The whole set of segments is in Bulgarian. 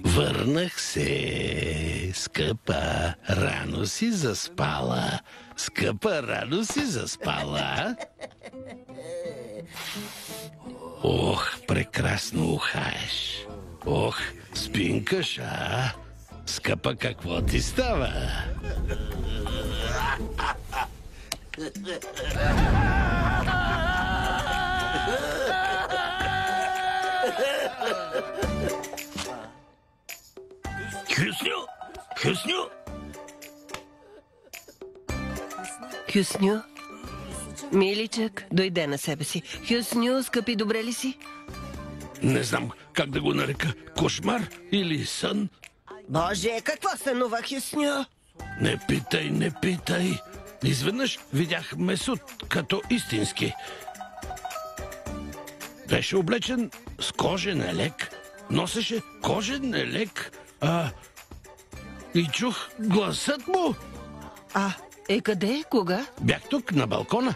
Върнах се, скъпа, рано си заспала. Скъпа, рано си заспала. Ох, прекрасно ухаеш. Ох, спинкаш, а? Скъпа, какво ти става? Хюсню! Хюсню! Хюсню? Миличък, дойде на себе си. Хюсню, скъпи, добре ли си? Не знам как да го нарека. Кошмар или сън? Боже, какво сънува Хюсню? Не питай, не питай. Изведнъж видях Месут като истински. Беше облечен с кожен елек. Носеше кожен елек. И чух гласът му. Къде? Кога? Бях тук на балкона.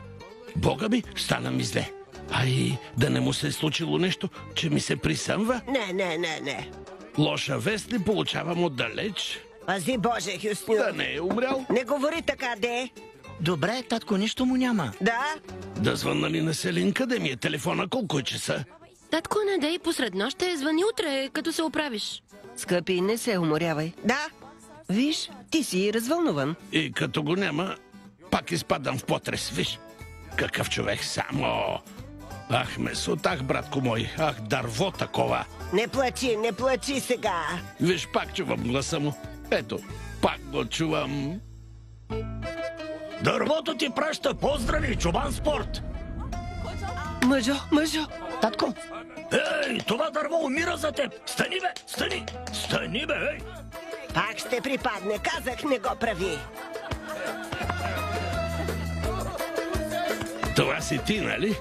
Бога ми, стана ми зле. Ай, да не му се е случило нещо, че ми се присъмва? Не. Лоша вест ли получавам отдалеч? Пази Боже, Хюсню. Да не е умрял? Не говори така, де. Добре, татко, нищо му няма. Да? Да звънна ли на Селинка, да ми е телефона, колко е часа? Татко, не дей посред нощ, ще звъни утре, като се оправиш. Скъпи, не се уморявай. Да. Виж, ти си развълнуван. И като го няма, пак изпадам в потрес, виж. Какъв човек само. Ах, Месут, ах, братко мой, ах, дърво такова. Не плачи сега. Виж, пак чувам гласа му. Ето, пак го чувам. Дървото ти праща поздрави, Чобан Спорт! Мъжо. Татко! Ей, това дърво умира за теб! Стани, бе! Стани! Стани, бе, ей! Пак ще припадне, казах, не го прави. Това си ти, нали?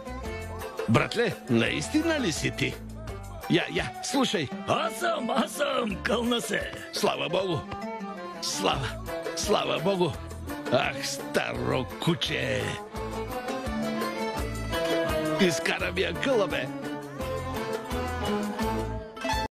Братле, наистина ли си ти? Я, слушай. Аз съм, кълна се. Слава Богу. Слава Богу. Ах, старо куче. Изкара ми акъла, бе.